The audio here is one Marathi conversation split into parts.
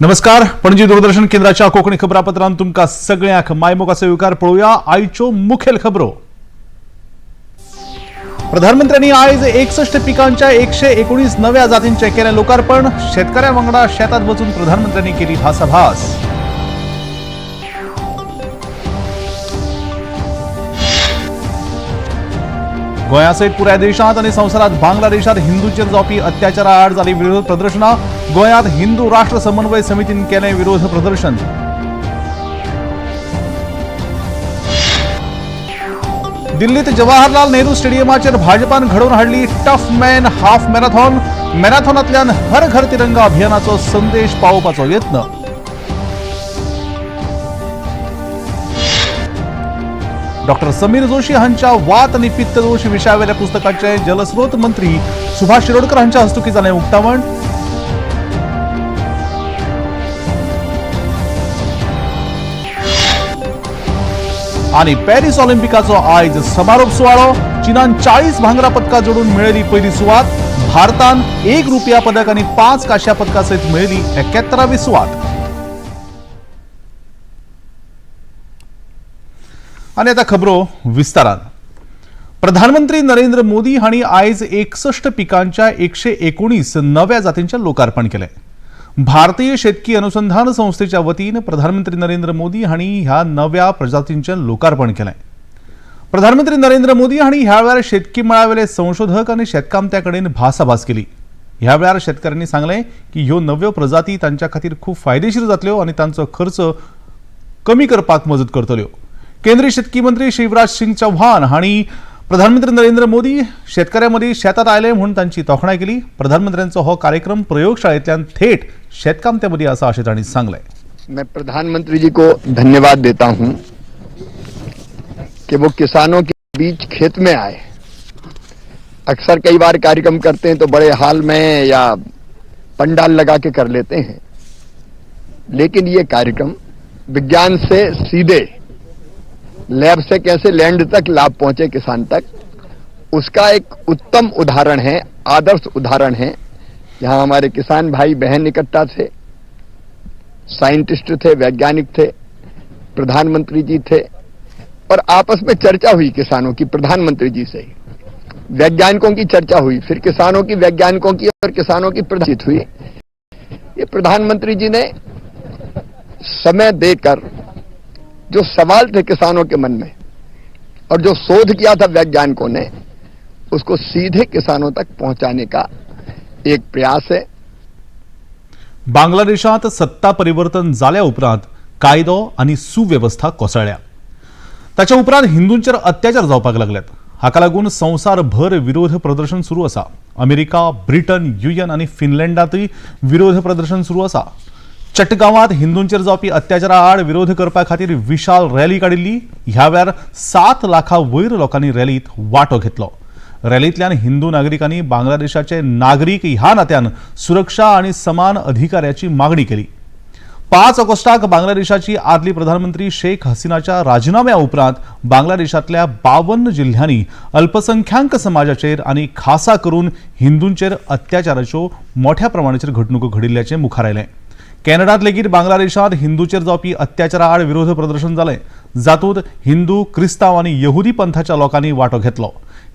नमस्कार. पणजी दूरदर्शन केंद्राच्या कोकणी खबरापत्रांत तुमका सगळ्यांक मायमोगाचो विकार पळोवया. आयच्यो मुखेल खबरो. प्रधानमंत्र्यांनी आयज 61 पिकांच्या 119 नव्या जातींचे केले लोकार्पण. शेतकऱ्यां वांगडा शेतात वचून प्रधानमंत्र्यांनी केली भासाभास. गोंयासयत पुराय देशांत आनी संवसारांत बांगलादेशांत हिंदूंचेर जावपी अत्याचारा आड जाली विरोध प्रदर्शनां. गोंयांत हिंदू राष्ट्र समन्वय समितीन केलें विरोध प्रदर्शन. दिल्लीत जवाहरलाल नेहरू स्टेडियमाचेर भाजपान घडोवन हाडली टफ मॅन हाफ मॅरेथॉन. मॅरेथॉनांतल्यान हर घर तिरंगा अभियानाचो संदेश पावोवपाचो यत्न. डॉक्टर समीर जोशी हांच्या वात आनी पित्त दोश विशयावेल्या पुस्तकाचे जलस्रोत मंत्री सुभाष शिरोडकर हांच्या हस्तुकी जालें उक्तावण. आणि पॅरिस ऑलिंपिकाचो आयज समारोप सुवाळो. चीनान 40 भांगरा पदकां जोडून मेळयली पयली सुवात. भारतान 1 रुपया पदक आनी 5 कांश्या पदकां सयत मेळयली 71वी सुवात. आणि आता खबरो विस्तारान. प्रधानमंत्री नरेंद्र मोदी हांणी आयज 61 पिकांच्या 119 नव्या जातींचे लोकार्पण केले. भारतीय शेतकी अनुसंधान संस्थेच्या वतीन प्रधानमंत्री नरेंद्र मोदी हांणी ह्या नव्या प्रजातींचे लोकार्पण केले. प्रधानमंत्री नरेंद्र मोदी हांणी ह्या वेळार शेतकी मळावेले संशोधक आनी शेतकामत्यां कडेन भासाभास केली. ह्या वेळार शेतकऱ्यांनी सांगले की ह्यो नव्यो प्रजाती तांच्या खातीर खूप फायदेशीर जातल्यो आनी तांचो खर्च कमी करपाक मजत करतल्यो. केंद्रीय शेतकी मंत्री शिवराज सिंग चौहान हांणी प्रधानमंत्री नरेंद्र मोदी शेतकऱ्यांमदी शेतात आयले म्हणून तांची तोखणाय केली. प्रधानमंत्र्यांचो हो कार्यक्रम प्रयोगशाळेंतल्यान थेट शेतकामत्यांमदी आसा अशें तांणी सांगलें. मैं प्रधानमंत्री जी को धन्यवाद देता हूं कि वो किसानों के बीच खेत में आए. अक्सर कई बार कार्यक्रम करते हैं तो बड़े हाल में या पंडाल लगा के कर लेते हैं, लेकिन ये कार्यक्रम विज्ञान से सीधे लैब से कैसे लैंड तक लाभ पहुंचे किसान तक, उसका एक उत्तम उदाहरण है, आदर्श उदाहरण है. यहां हमारे किसान भाई बहन इकट्ठा थे, साइंटिस्ट थे, वैज्ञानिक थे, प्रधानमंत्री जी थे और आपस में चर्चा हुई किसानों की. प्रधानमंत्री जी से ही वैज्ञानिकों की चर्चा हुई, फिर किसानों की, वैज्ञानिकों की और किसानों की बातचीत हुई. ये प्रधानमंत्री जी ने समय देकर जो सवाल थे किसानों के मन में और जो शोध किया था वैज्ञानिकों ने, उसको सीधे किसानों तक पहुंचाने का एक प्रयास है. बांगलादेशात सत्ता परिवर्तन जाल्या उपरांत कायदो आणि सुव्यवस्था कोसळ्ळ्या. ताच्या उपरांत हिंदूंचेर अत्याचार जावपाक लागल्यात. हाका लागून संवसारभर विरोध प्रदर्शन सुरू आसा. अमेरिका, ब्रिटन, युएन आणि फिनलँडातूय विरोध प्रदर्शन सुरू आसा. चटगावात हिंदूंचेर जावपी अत्याचारा आड विरोध करपा खातीर विशाल रॅली काडिल्ली. ह्या वेळार 7 लाखां वयर लोकांनी रॅलीत वांटो घेतलो. रॅलींतल्यान हिंदू नागरिकांनी बांगलादेशाचे नागरीक ह्या नात्यान सुरक्षा आणि समान अधिकाराची मागणी केली. 5 ऑगस्टाक बांगलादेशाची आदली प्रधानमंत्री शेख हसीनाच्या राजीनाम्या उपरांत बांगलादेशातल्या 52 जिल्ह्यांनी अल्पसंख्याक समाजाचेर आणि खासा करून हिंदूंचेर अत्याचाराच्यो मोठ्या प्रमाणाचेर घडणुको घडिल्ल्याचे मुखार आयलें. कॅनडात लेगीत बांगलादेशात हिंदूंचेर जावपी अत्याचारा आड विरोध प्रदर्शन जालें. जातूंत हिंदू, क्रिस्तांव आनी यहुदी पंथाच्या लोकांनी वांटो घेतलो.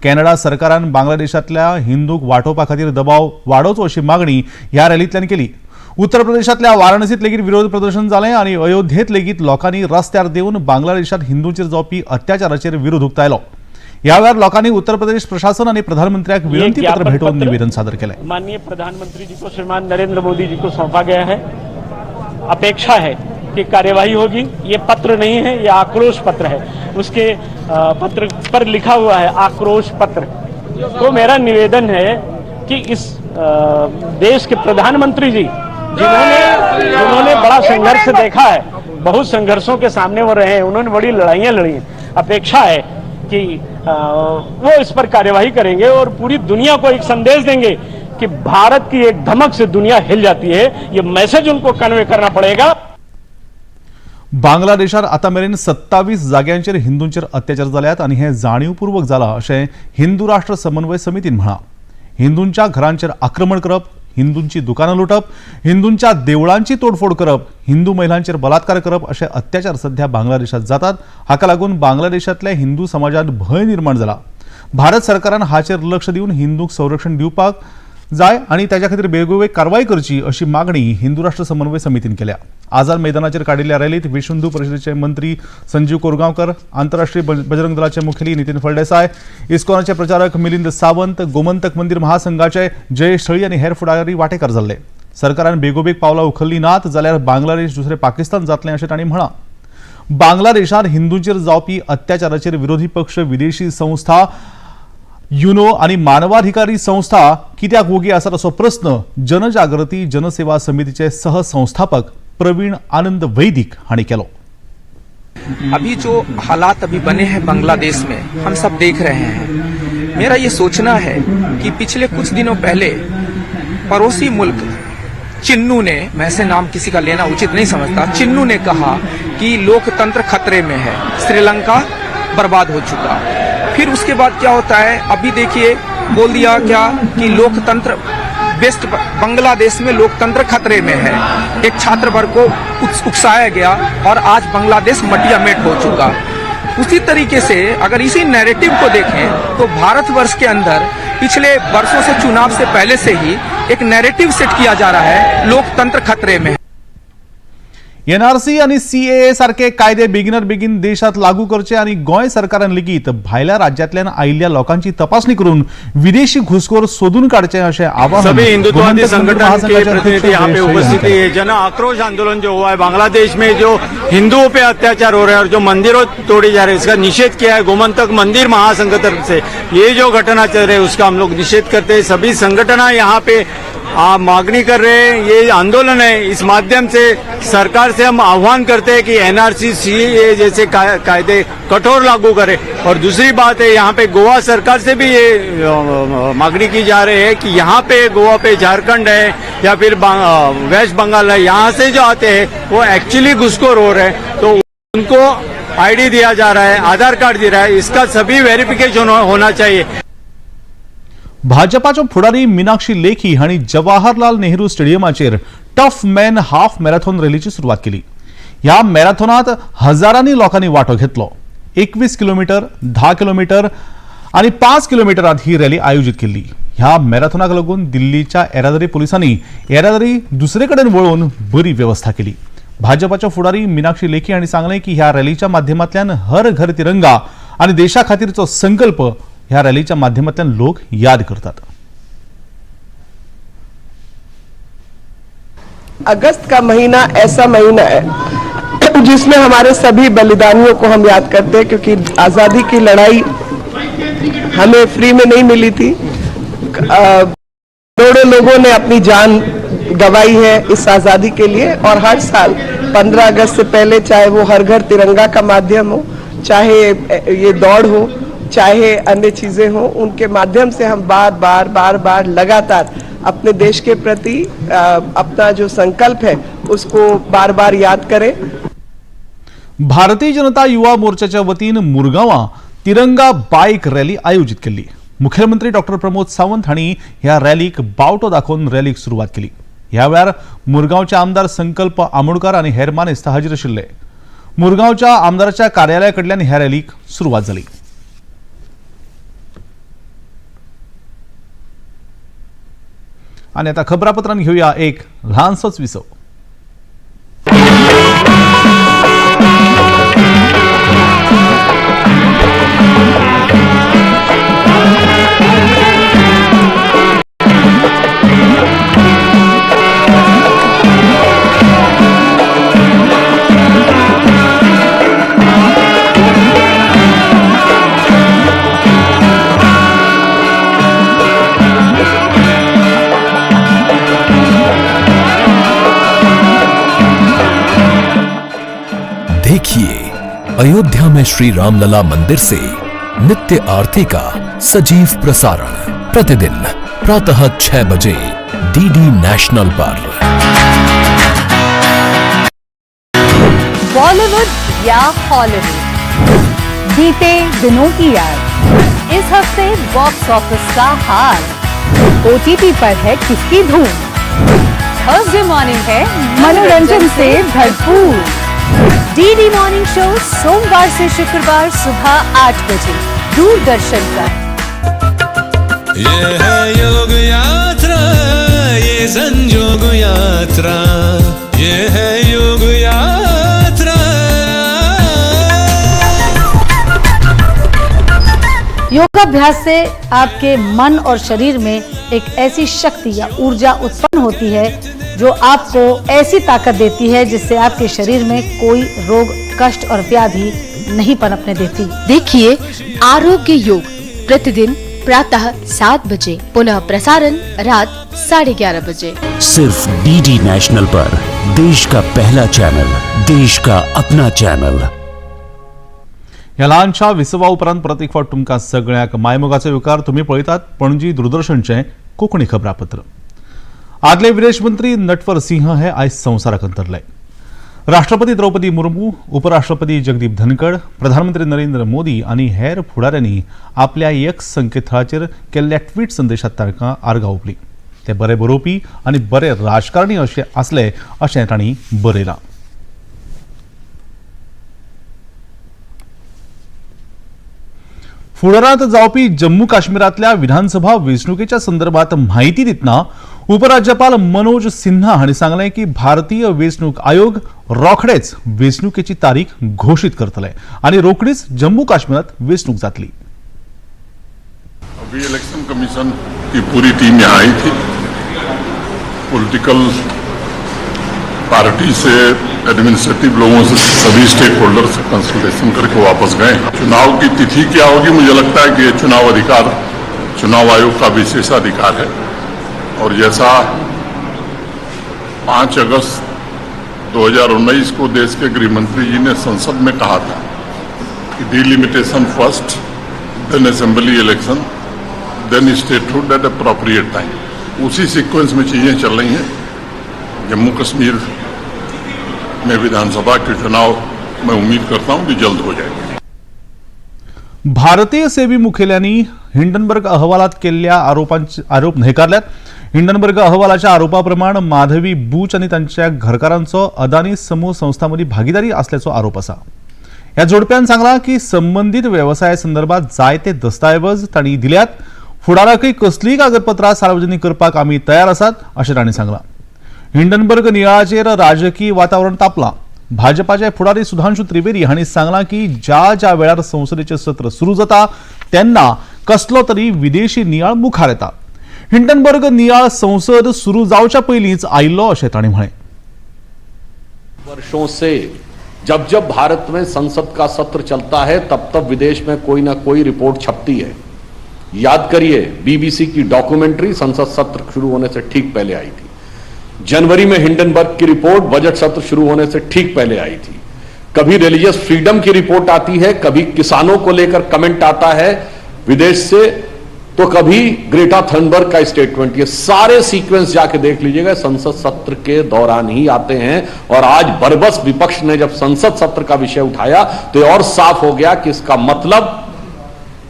कॅनडा सरकारान बांगलादेशातल्या हिंदूंक वांटोवपा खातीर दबाव वाडोवचो अशी मागणी ह्या रॅलींतल्यान केली. उत्तर प्रदेशातल्या वाराणसीत लेगीत विरोध प्रदर्शन जालें आनी अयोध्येत लेगीत लोकांनी रस्त्यार देऊन बांगलादेशात हिंदूंचेर जावपी अत्याचाराचेर विरोध उक्तायलो. ह्या वेळार लोकांनी उत्तर प्रदेश प्रशासन आणि प्रधानमंत्र्याक विनंती पत्र भेटवून निवेदन सादर केले. माननीय प्रधानमंत्री जी को, श्रीमान नरेंद्र मोदी जी को सौंपा गया है. अपेक्षा है कि कार्यवाही होगी. ये पत्र नहीं है, ये आक्रोश पत्र है. उसके पत्र पर लिखा हुआ है आक्रोश पत्र. तो मेरा निवेदन है कि इस देश के प्रधानमंत्री जी जिन्होंने बड़ा संघर्ष देखा है, बहुत संघर्षों के सामने वो रहे हैं, उन्होंने बड़ी लड़ाइयां लड़ी हैं. अपेक्षा है कि वो इस पर कार्यवाही करेंगे और पूरी दुनिया को एक संदेश देंगे कि भारत की एक धमक से दुनिया हिल जाती है. ये मैसेज उनको कन्वे करना पड़ेगा. बांगलादेशात आतामेरेन 27 जाग्यांचेर हिंदूंचेर अत्याचार जाल्यात आणि हे जाणीवपूर्वक जाला अशें हिंदू राष्ट्र समन्वय समितीन म्हळां. हिंदूंच्या घरांचेर आक्रमण करप, हिंदूंची दुकानं लुटप, हिंदूंच्या देवळांची तोडफोड करप, हिंदू महिलांचेर बलात्कार करप असे अत्याचार सध्या बांगलादेशात जातात. हाका लागून बांगलादेशातल्या हिंदू समाजात भय निर्माण झाला. भारत सरकारान हाचेर लक्ष दिवन हिंदूंक संरक्षण दिवपाक जाय आणि त्याच्या खातीर बेगोबेग कारवाई करची अशी मागणी हिंदू राष्ट्र समन्वय समितीन केल्या. आझाद मैदानाचेर काडिल्ल्या रॅलीत विश्व हिंदू परिषदेचे मंत्री संजीव कोरगांवकर, आंतरराष्ट्रीय बजरंग दलाचे मुखेली नितीन फळदेसाय, इस्कॉनाचे प्रचारक मिलिंद सावंत, गोमंतक मंदिर महासंघाचे जयेश थळी आणि हेर फुडारी वांटेकार जाल्ले. सरकारान बेगोबेग पावलां उखल्ली नात जाल्यार बांगलादेश दुसरे पाकिस्तान जातलें अशें तांणी म्हळां. बांगलादेशात हिंदूंचेर जावपी अत्याचाराचेर विरोधी पक्ष, विदेशी संस्था, युनो आणि मानवाधिकारी संस्था कित्याक वोगी आसात असो प्रश्न जनजागृती जनसेवा समितीचे सहसंस्थापक प्रवीण आनंद वैदिक हांणी केलो. अभी जो हालात अभी बने हैं बांग्लादेश में हम सब देख रहे हैं. मेरा ये सोचना है कि पिछले कुछ दिनों पहले पड़ोसी मुल्क चिन्नू ने, मैं ऐसे नाम किसी का लेना उचित नहीं समझता, चिन्नू ने कहा कि लोकतंत्र खतरे में है, श्रीलंका बर्बाद हो चुका. फिर उसके बाद क्या होता है, अभी देखिए बोल दिया क्या कि लोकतंत्र वेस्ट बांग्लादेश में लोकतंत्र खतरे में है. एक छात्र वर्ग को उकसाया गया और आज बांग्लादेश मटियामेट हो चुका. उसी तरीके से अगर इसी नैरेटिव को देखें तो भारतवर्ष के अंदर पिछले वर्षों से, चुनाव से पहले से ही एक नैरेटिव सेट किया जा रहा है, लोकतंत्र खतरे में है. एनआरसी आणि सीएए सारखे कायदे बेगिनात बेगीन देशात लागू करचे आणि गोंय सरकारान लेगीत भायल्या राज्यांतल्यान आयिल्ल्या लोकांची तपासणी करून विदेशी घुसखोर सोदून काढचे असे आवाहन सभी हिंदुत्ववादी संगठन के प्रतिनिधि यहाँ पे उपस्थित हैं. है. जन आक्रोश आंदोलन जो हुआ है बांग्लादेश में, जो हिंदुओं पे अत्याचार हो रहा है और जो मंदिरों तोड़े जा रहे हैं, इसका निषेध किया है गोमंतक मंदिर महासंघ तरफ से. ये जो घटना चल रही है उसका हम लोग निषेध करते हैं. सभी संगठन यहाँ पे मांगनी कर रहे हैं. ये आंदोलन है, इस माध्यम से सरकार से हम आह्वान करते हैं कि एनआरसी सीए जैसे कायदे कठोर लागू करे. और दूसरी बात है, यहाँ पे गोवा सरकार से भी ये मांगनी की जा रही है कि यहाँ पे गोवा पे झारखंड है या फिर वेस्ट बंगाल है, यहाँ से जो आते हैं वो एक्चुअली घुसखोर हो रहे हैं, तो उनको आईडी दिया जा रहा है, आधार कार्ड दिया रहा है, इसका सभी वेरिफिकेशन होना चाहिए. भाजपाच्या फुडारी मीनाक्षी लेखी हांणी जवाहरलाल नेहरू स्टेडियमाचेर टफ मॅन हाफ मॅरेथॉन रॅलीची सुरवात केली. ह्या मॅरेथॉनात हजारांनी लोकांनी वांटो घेतलो. 21 किलोमीटर, 10 किलोमीटर आणि 5 किलोमीटरांत ही रॅली आयोजित केली. ह्या मॅरेथॉनाक लागून दिल्लीच्या येरादारी पोलिसांनी येरादारी दुसरे कडेन वळोवन बरी व्यवस्था केली. भाजपाच्या फुडारी मीनाक्षी लेखी हांणी सांगलें की ह्या रॅलीच्या माध्यमांतल्यान हर घर तिरंगा आणि देशा खातीरचो संकल्प ह्या रॅलीच्या माध्यमातून लोक याद करतात. अगस्त का महीना ऐसा महीना है जिसमें हमारे सभी बलिदानियों को हम याद करते हैं, क्योंकि आजादी की लड़ाई हमें फ्री में नहीं मिली थी. करोड़ों लोगों ने अपनी जान गंवाई है इस आजादी के लिए. और हर साल 15 अगस्त से पहले, चाहे वो हर घर तिरंगा का माध्यम हो, चाहे ये दौड़ हो, चाहे अन्य चीजें हो, उनके माध्यम से हम बार बार लगातार अपने देश के प्रति अपना जो संकल्प है उसको बार बार याद करें. भारतीय जनता युवा मोर्चाच्या वतीन मुरगांवां तिरंगा बाईक रॅली आयोजित केली. मुख्यमंत्री डॉक्टर प्रमोद सावंत हांणी ह्या रॅलीक बावटो दाखोवन रॅलीक सुरवात केली. ह्या वेळार मुरगांवचे आमदार संकल्प आमोणकार आणि हेर मानेस्त हाजीर आशिल्ले. मुरगांवच्या आमदाराच्या कार्यालया कडल्यान ह्या रॅलीक सुरवात जाली. आणि आता खबरापत्रान घेऊया एक लहानसोच विसव. देखिए अयोध्या में श्री रामलला मंदिर से नित्य आरती का सजीव प्रसारण प्रतिदिन प्रातः 6 बजे डीडी नेशनल पर. बॉलीवुड या हॉलीवुड, बीते दिनों की याद, इस हफ्ते बॉक्स ऑफिस का हाल, ओटीटी पर है किसकी धूम. थर्सडे मॉर्निंग है मनोरंजन से भरपूर। डीडी मॉर्निंग शो सोमवार से शुक्रवार सुबह 8 बजे दूरदर्शन पर। ये है योग यात्रा, ये संयोग यात्रा, ये है योग यात्रा। योगाभ्यास से आपके मन और शरीर में एक ऐसी शक्ति या ऊर्जा उत्पन्न होती है जो आपको ऐसी ताकत देती है जिससे आपके शरीर में कोई रोग, कष्ट और व्याधि नहीं पनपने देती। देखिए आरोग्य योग प्रतिदिन प्रातः 7 बजे, पुनः प्रसारण रात 11:30 बजे। सिर्फ डीडी नेशनल पर, देश का पहला चॅनल, देश का अपना चॅनल। ह्या ल्हानशा विसवा उपरांत परत एक फावट तुमकां सगळ्याक मायमोगाचो विकार तुम्ही पळयतात पणजी दूरदर्शनचे कोंकणी खबरापत्र। आदले विदेश मंत्री नटवर सिंह हे आयज संवसाराक अंतरले। राष्ट्रपती द्रौपदी मुर्मू, उपराष्ट्रपती जगदीप धनखड, प्रधानमंत्री नरेंद्र मोदी आनी हेर फुडाऱ्यांनी आपल्या एक्स संकेतथळाचेर केल्ल्या ट्वीट संदेशात तांकां आर्गां ओंपली। ते बरे बरोवपी आनी बरे राजकारणी अशे आसले अशें तांणी बरयलां। फुडारांत जावपी जम्मू काश्मीरातल्या विधानसभा वेंचणुकेच्या संदर्भात म्हायती दितना उपराज्यपाल मनोज सिन्हा हांणी सांगलें की भारतीय वेंचणूक आयोग रोखडेच वेंचणुकेची तारीख घोषीत करतले आनी रोखडीच जम्मू काश्मीरात वेंचणूक जातली। अभी इलेक्शन कमीशन की पूरी टीम यहाँ आई थी। पॉलिटिकल पार्टी से, एडमिनिस्ट्रेटिव लोगों से, सभी स्टेक होल्डर से कंसल्टेशन करके वापस गए। चुनाव की तिथि क्या होगी, मुझे लगता है कि ये चुनाव अधिकार चुनाव आयोग का विशेषाधिकार है और जैसा 5 अगस्त 2019 को देश के गृह मंत्री जी ने संसद में कहा था कि delimitation first, then assembly election, then statehood at appropriate time, उसी सीक्वेंस में चीजें चल रही हैं। जम्मू कश्मीर में विधानसभा के चुनाव मैं उम्मीद करता हूं कि जल्द हो जाएंगे। भारतीय सेबी मुखेल्यांनी हिंडनबर्ग अहवालात केल्ल्या आरोप न्हयकारल्यात। हिंडनबर्ग अहवालाच्या आरोपाप्रमाण माधवी बूच आणि त्यांच्या घरकारांचो अदानी समूह संस्थांमदी भागीदारी असल्याचो आरोप असा। या जोडप्यान सांगला की संबंधित व्यवसायासंदर्भात जायते दस्तावेज तांणी दिल्यात। फुडाराकय कसलीय कागदपत्रां सार्वजनीक करपाक आमी तयार आसात अशें तांणी सांगला। हिंडनबर्ग नियाळाचेर राजकीय वातावरण तापलां। भाजपाचे फुडारी सुधांशु त्रिवेदी हांणी सांगलां की ज्या वेळार संसदेचें सत्र सुरू जाता तेन्ना कसलो तरी विदेशी नियाळ मुखार येता। हिंडनबर्ग नियाळ संसद सुरू जावच्या पयलींच आयिल्लो अशें तांणी म्हळें। वर्षों से जब जब भारत में संसद का सत्र चलता है तब तब विदेश में कोई ना कोई रिपोर्ट छपती है। याद करिए, बीबीसी की डॉक्यूमेंट्री संसद सत्र शुरू होने से ठीक पहले आई थी। जनवरी में हिंडनबर्ग की रिपोर्ट बजट सत्र शुरू होने से ठीक पहले आई थी। कभी रिलीजियस फ्रीडम की रिपोर्ट आती है, कभी किसानों को लेकर कमेंट आता है विदेश से, तो कभी ग्रेटा थनबर्ग का स्टेटमेंट। ये सारे सीक्वेंस जाके देख लीजिएगा, संसद सत्र के दौरान ही आते हैं। और आज बरबस विपक्ष ने जब संसद सत्र का विषय उठाया तो ये और साफ हो गया कि इसका मतलब,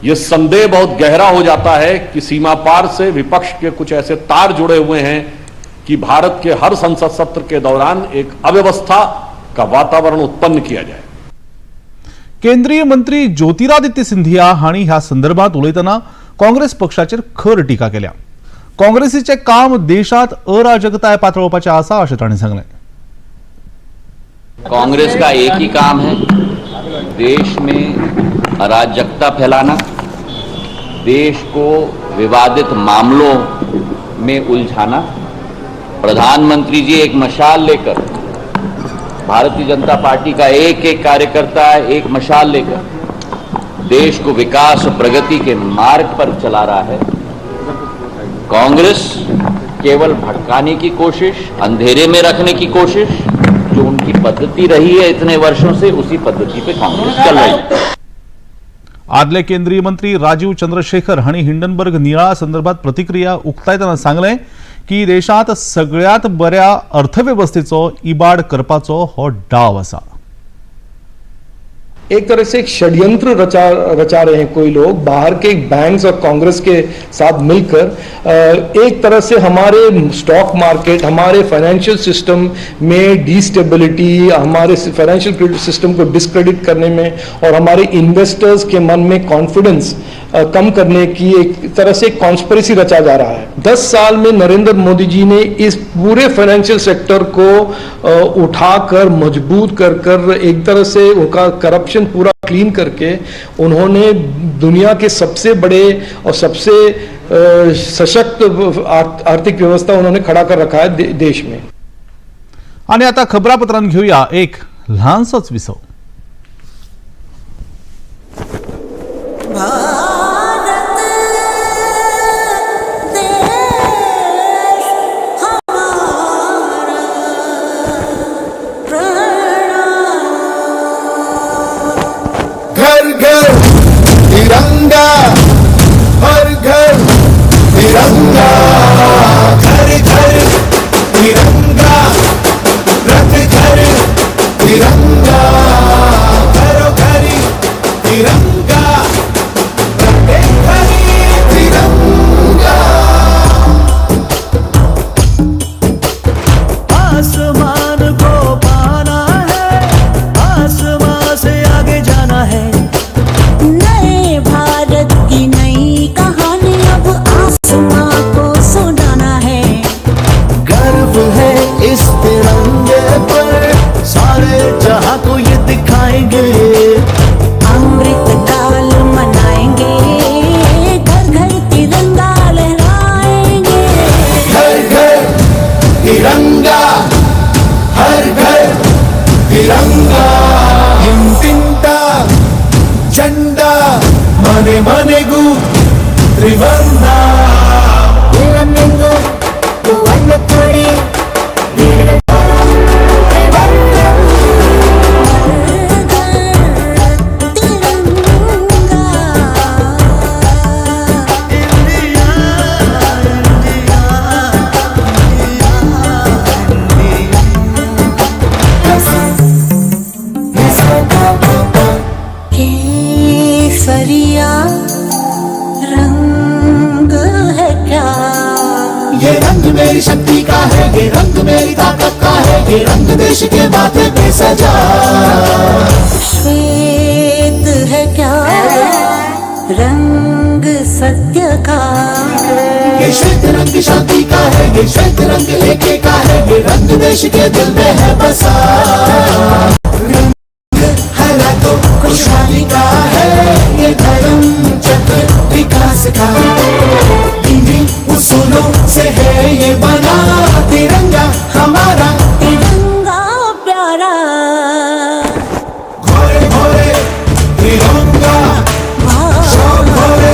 ये संदेह बहुत गहरा हो जाता है कि सीमा पार से विपक्ष के कुछ ऐसे तार जुड़े हुए हैं कि भारत के हर संसद सत्र के दौरान एक अव्यवस्था का वातावरण उत्पन्न किया जाए। केंद्रीय मंत्री ज्योतिरादित्य सिंधिया हांणी ह्या संदर्भात उलयतना काँग्रेस पक्षाचेर खर टिका केल्या। काँग्रेसीचे काम देशात अराजकताय पातळोवपाचें आसा अशें तांणी सांगलें। कांग्रेस का एक ही काम है, देश में अराजकता फैलाना, देश को विवादित मामलों में उलझाना। प्रधानमंत्री जी एक मशाल लेकर, भारतीय जनता पार्टी का एक एक कार्यकर्ता एक मशाल लेकर देश को विकास और प्रगति के मार्ग पर चला रहा है। कांग्रेस केवल भटकाने की कोशिश, अंधेरे में रखने की कोशिश, जो उनकी पद्धति रही है इतने वर्षों से, उसी पद्धति पे कांग्रेस चल रही है। आदले केंद्रीय मंत्री राजीव चंद्रशेखर हांणी हिंडनबर्ग नियाळा संदर्भात प्रतिक्रिया उक्तायतना सांगलें की देशात सगळ्यात बऱ्या अर्थव्यवस्थेचो इबाड करपाचो हो डाव आसा। एक तरह से एक षड्यंत्र रचा रहे हैं कोई लोग बाहर के बैंक्स और कांग्रेस के साथ मिलकर। एक तरह से हमारे स्टॉक मार्केट, हमारे फाइनेंशियल सिस्टम में डिस्टेबिलिटी, हमारे फाइनेंशियल सिस्टम को डिस्क्रेडिट करने में और हमारे इन्वेस्टर्स के मन में कॉन्फिडेंस कम करने की एक तरह से कॉन्स्पिरेसी रचा जा रहा है। 10 साल में नरेंद्र मोदी जी ने इस पूरे फाइनेंशियल सेक्टर को उठाकर मजबूत कर एक तरह से उनका करप्शन पूरा क्लीन करके उन्होंने दुनिया के सबसे बड़े और सबसे सशक्त आर्थिक व्यवस्था उन्होंने खड़ा कर रखा है देश में। आणि आता खबरापत्रांत घेऊया एक लहानसंच विसव। घर घर तिरंगा, हर घर तिरंगा, घर घर तिरंगा, रथ घर तिरंगा, घरों घरी तिरंगा, प्रत्येक घरी तिरंगा। आसमान को पाना है, आसमान से आगे जाना है। नए भारत की नई कहानी अब आसमां को सुनाना है। गर्व है इस तिरंगे पर, सारे जहां को ये दिखाएंगे। अमृत काल मनाएंगे, घर घर तिरंगा लहराएंगे। घर घर तिरंगा, हर घर तिरंगा, इंतिंता झंडा मने मनेगू त्रिवर्णा। तिरंगो वन थोड़ी केसरिया रंग है क्या? ये रंग मेरी शक्ति का है, ये रंग मेरी ताकत का है, ये रंग देश के माथे पे सजा। श्वेत है क्या रंग सत्य का? ये श्वेत रंग शांति का है, ये श्वेत रंग एके का है, ये रंग देश के दिल में है बसा। रंग हरा तो खुशहाली का है, ये धर्म चक्र विकास का। इन्हीं उसूलों से है ये बना तिरंगा हमारा। तिरंगा प्यारा घोरे घोरे तिरंगा, घोरे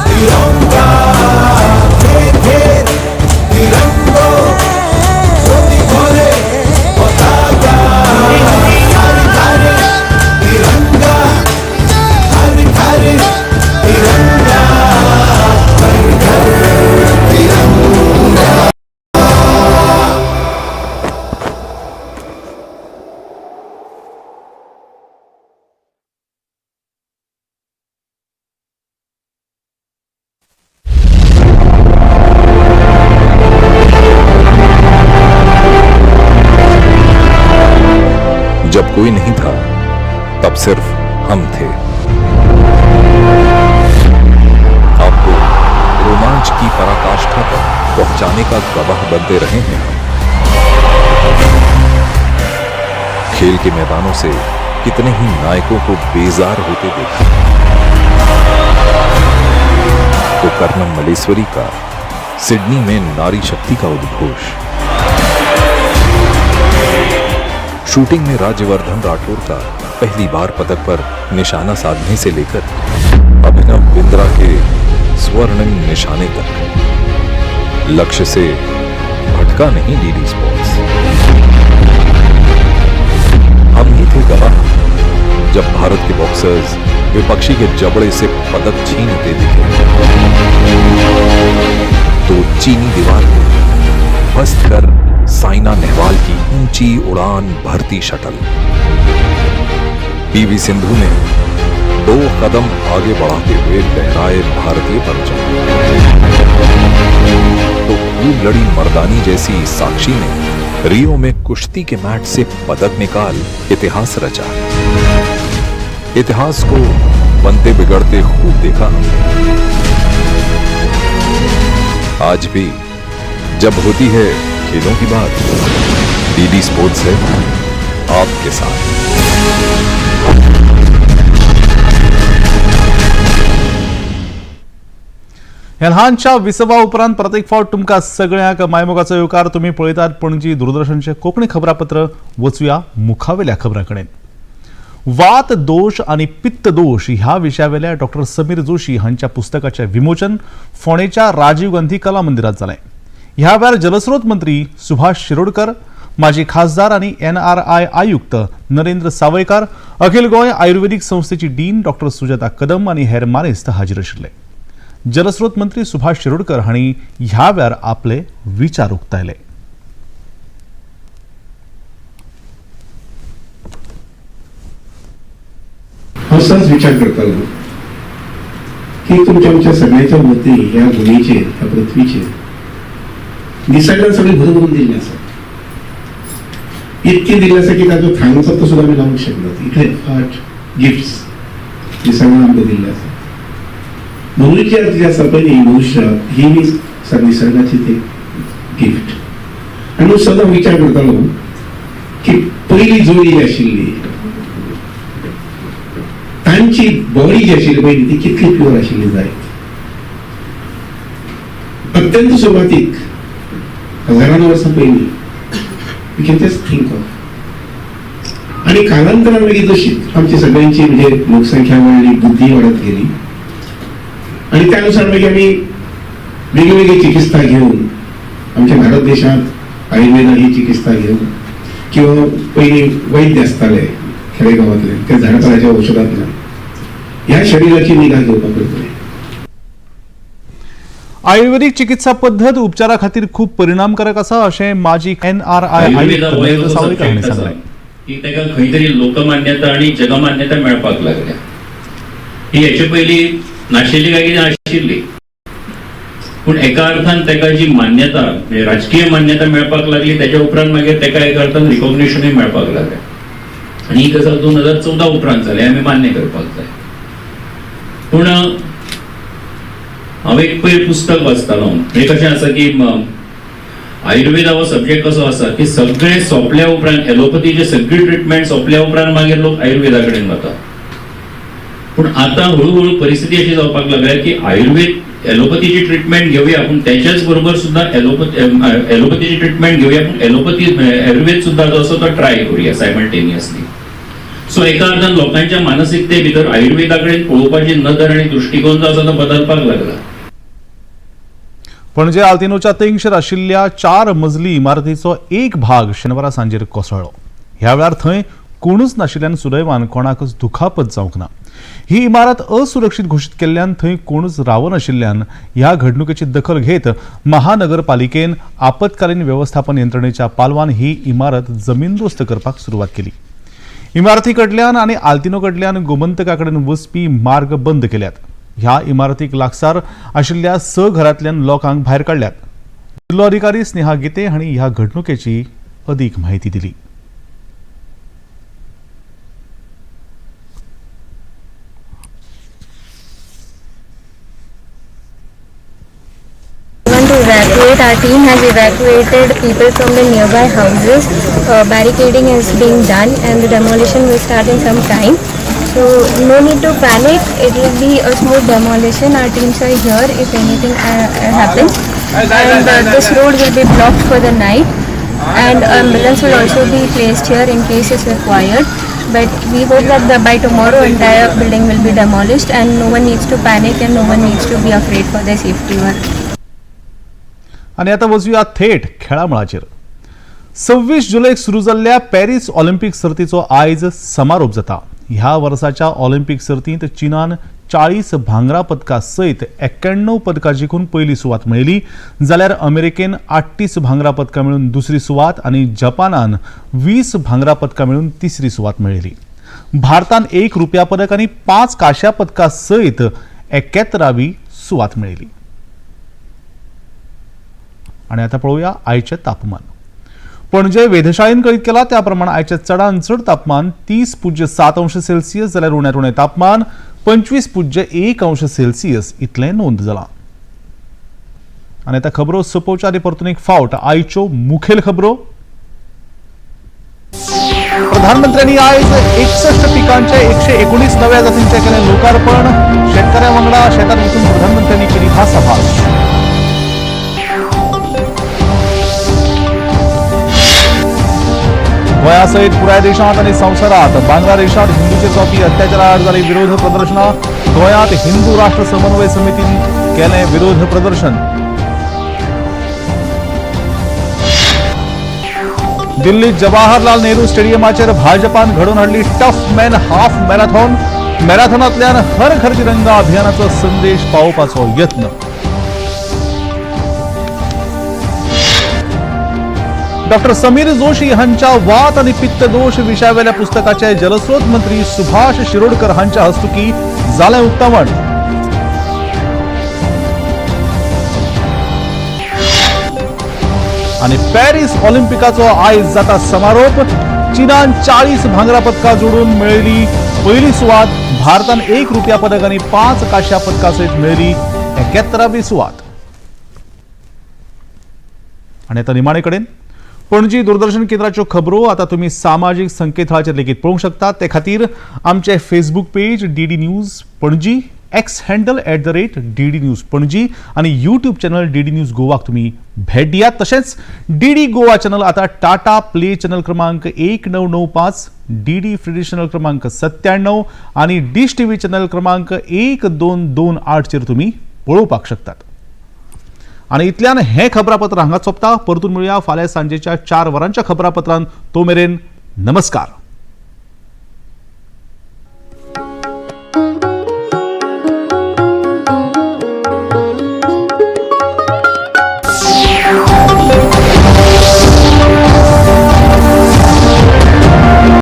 तिरंगा, घेर घेर तिरंगो, घोरे घोरे पताका। हर घर तिरंगा, हर घर तिरंगा, हर घर तिरंगा। जब कोई नहीं था तब सिर्फ हम थे। आपको रोमांच की पराकाष्ठा पर पहुंचाने का गवाह बनते रहे हैं हम। खेल के मैदानों से कितने ही नायकों को बेजार होते देखा। तो कर्नल मलेश्वरी का सिडनी में नारी शक्ति का उद्घोष, शूटिंग में राज्यवर्धन राठौर का पहली बार पदक पर निशाना साधने से लेकर अभिनव बिंद्रा के स्वर्णिम निशाने तक लक्ष्य से भटका नहीं डीडी स्पोर्ट्स। हम ही थे गवाह जब भारत के बॉक्सर्स विपक्षी के जबड़े से पदक छीनते दिखे तो चीनी दीवार को बस्त कर साइना नेहवाल की ऊंची उड़ान भरती शटल पीवी सिंधु ने 2 कदम आगे बढ़ाते हुए लहराए भारतीय परचम। तो खूब लड़ी मर्दानी जैसी साक्षी ने रियो में कुश्ती के मैच से पदक निकाल इतिहास रचा। इतिहास को बनते बिगड़ते खूब देखा हमने। आज भी जब होती है खेलों की बात, डीडी स्पोर्ट्स है आपके साथ। ह्या ल्हानशा विसवा उपरांत प्रत्येक फावट तुमकां सगळ्यांक मायमोगाचो येवकार तुमी पळयतात पणजी दूरदर्शनचे कोंकणी खबरापत्र। वचूया मुखावेल्या खबरां कडेन। वात दोष आणि पित्त दोष ह्या विशयावेल्या डॉ. समीर जोशी हांच्या पुस्तकाचे विमोचन फोंडेच्या राजीव गांधी कला मंदिरात जालें। ह्या वेळार जलस्रोत मंत्री सुभाष शिरोडकर, माजी खासदार आणि NRI आयुक्त नरेंद्र सावयकार, अखिल गोंय आयुर्वेदिक संस्थेची डीन डॉ. सुजाता कदम आणि हेर मानेस्त हाजीर आशिल्ले। जलस्रोत मंत्री सुभाष शिरोडकर हांणी ह्या वेळार आपले विचार उक्तायले। असाच विचार करतालो की तुमच्या आमच्या सगळ्यांच्या मती ह्या भुमीचेर ह्या पृथ्वीचेर निसर्गान सगळी भरून दिल्ली आसा। इतके दिल्ले आसा की ताजो थांगसो सुद्धा आमी लावूंक शकनात। इतले आर्ट गिफ्ट्स निसर्गान आमकां दिल्ले आसा। मनुष्य जे आसा पळय मनुष्य ही निसर्गाची ती गिफ्ट। आनी सदां विचार करतालो की पयली जोडी जी आशिल्ली तांची बॉडी जी आशिल्ली पळय ती कितली प्युअर आशिल्ली जाय। अत्यंत सुरवातीक हजारांनी वर्सां पयलीं we can just think of. आनी कालांतरान मागीर जशी आमची सगळ्यांची म्हणजे लोकसंख्या वाडली, बुद्धी वाडत गेली आणि त्यानुसार मागीर आमी वेगवेगळी चिकित्सा घेऊन आमच्या भारत देशात आयुर्वेदान ही चिकित्सा घेऊन किंवा पयलीं वैद्य आसताले खेडेगांवांतले ते झाडपाल्याच्या औषधांतल्यान ह्या शरीराची निगा घेवपाक करतले। आयुर्वेदिक चिकित्सा पद्धत उपचारा खातीर खूप परिणामकारक आसा अशें माजी NRI आयुक्त नरेंद्र सावयकार हांणी सांगलें। की ताका खंय तरी लोकमान्यता आणि जगमान्यता मेळपाक लागल्या। ही हेचे पयलीं नाशिल्ली काय कितें आशिल्ली, पूण एका अर्थान ताका जी मान्यता म्हणजे राजकीय मान्यता मेळपाक लागली त्याच्या उपरांत मागीर ताका एका अर्थान रिकॉग्निशनूय मेळपाक लागलें। आनी ही गजाल 2014 उपरांत जाली, आमी मान्य करपाक जाय। पूण हांव एक पयर पुस्तक वाचतालो, म्हणजे कशें आसा की आयुर्वेद हो सब्जेक्ट कसो आसा की सगळे सोंपल्या उपरांत एलोपथीचे सगळी ट्रिटमेंट सोंपल्या उपरांत मागीर लोक आयुर्वेदा कडेन वतात। पण आता हळूहळू परिस्थिती अशी जावपाक लागल्या की आयुर्वेद एलोपथीची ट्रीटमेंट घेऊया पण त्याच्याच बरोबर सुद्धा एलोपथीची ट्रीटमेंट घेऊया पण एलोपथी आयुर्वेद सुद्धा जो असो तो ट्राय करूया सायमल्टेनियसली। सो एका अर्थान लोकांच्या मानसिकते भितर आयुर्वेदाकडे पळोवपाची नदर आणि दृष्टिकोन जो आसा तो बदलपाक लागला। पणजे आल्तिनोच्या तेंगशेर आशिल्ल्या 4 मजली इमारतीचो एक भाग शेनवारा सांजेर कोसळ्ळो। ह्या वेळार थंय कोणूच नाशिल्ल्यान सुदैवान कोणाकच दुखापत जावंक ना। ही इमारत असुरक्षित घोषित केल्ल्यान थंय कोणूच रावनाशिल्ल्यान ह्या घडणुकेची दखल घेत महानगरपालिकेन आपतकालीन व्यवस्थापन यंत्रणेच्या पालवान ही इमारत जमीनदोस्त करपाक सुरवात केली। इमारती कडल्यान आणि आल्तिनो कडल्यान गोमंतका कडेन वचपी मार्ग बंद केल्यात। ह्या इमारतीक लागसार आशिल्ल्या 6 घरांतल्यान लोकांक भायर काडल्यात। जिल्लो अधिकारी स्नेहा गिते हांणी ह्या घडणुकेची अदीक माहिती दिली। Evacuate. Our team has evacuated people from the nearby houses. Barricading is being done and the demolition will start in some time. So no need to panic. It will be a smooth demolition. Our teams are here if anything happens. And this road will be blocked for the night. And ambulance will also be placed here in case it's required. But we hope that by tomorrow entire building will be demolished and no one needs to panic and no one needs to be afraid for their safety. आणि आता वचूया थेट खेळामळाचेर। 26 जुलैक सुरू जाल्ल्या पॅरिस ऑलिंपिक सर्तीचो आयज समारोप जाता। ह्या वर्साच्या ऑलिंपिक सर्तींत चीनान 40 भांगरा पदकां सयत 91 पदकां जिखून पयली सुवात मेळयली, जाल्यार अमेरिकेन 38 भांगरा पदकां मेळून दुसरी सुवात आणि जपानान 20 भांगरा पदकां मेळून तिसरी सुवात मेळयली। भारतान 1 रुपया पदक आणि 5 काश्या पदका सयत 71वी सुवात मेळयली. आणि आता पळोवया आयचे तापमान. पणजे वेधशाळेन कळीत केला त्या प्रमाण आयचे चडांत चड तापमान 30.7 अंश सेल्सियस जाल्यार उण्यात उणें तापमान 25.1 अंश सेल्सियस इतलें नोंद जालां. आणि आता खबरो सोंपोवच्या आदी परतून एक फावट आयच्यो मुखेल खबरो. प्रधानमंत्र्यांनी आयज 61 पिकांचे 119 नव्या जातींचे केले लोकार्पण. शेतकऱ्यां वांगडा शेतात वचून प्रधानमंत्र्यांनी केली भासाभास. गोंया सयत पुराय देशांत आनी संवसारांत बांगलादेशांत हिंदूंचेर जावपी अत्याचारा आड जाली विरोध प्रदर्शनां. गोंयांत हिंदू राष्ट्र समन्वय समितीन केलें विरोध प्रदर्शन. दिल्लीत जवाहरलाल नेहरू स्टेडियमाचेर भाजपान घडोवन हाडली टफ मॅन हाफ मॅरेथॉन. मॅरेथॉनांतल्यान हर घर तिरंगा अभियानाचो संदेश पावोवपाचो यत्न. डॉक्टर समीर जोशी हांच्या वात आणि पित्त दोष विशयावेल्या पुस्तकाचे जलस्रोत मंत्री सुभाष शिरोडकर हांच्या हस्तुकी जालें उक्तावण. आणि पॅरिस ऑलिंपिकाचो आयज जाता समारोप. चीनान 40 भांगरा पदकां जोडून मेळयली पयली सुवात. भारतान 1 रुपया पदक आणि 5 काश्या पदकां सयत मेळयली 71वी सुवात. आणि आता निमाणे कडेन पणजी दूरदर्शन केंद्राच्यो खबरो आता तुम्ही सामाजीक संकेतथळाचेर लेगीत पळोवंक शकता. ते खातीर आमचे Facebook page DD news Panaji, x handle @DD news Panaji आणि यूट्यूब चॅनल डीडी न्यूज गोवाक तुम्ही भेट दियात. तशेंच डीडी गोवा चॅनल आता टाटा प्ले चॅनल क्रमांक 1995, डीडी फ्री चॅनल क्रमांक 97 आणि डिश टीव्ही चॅनल क्रमांक 1228 चेर तुम्ही पळोवपाक शकतात. आणि इतल्यान हे खबरापत्र हांगा सोंपता. परतून मेळुया फाल्यां सांजेच्या 4 वरांच्या खबरापत्रांत. तो मेरेन नमस्कार.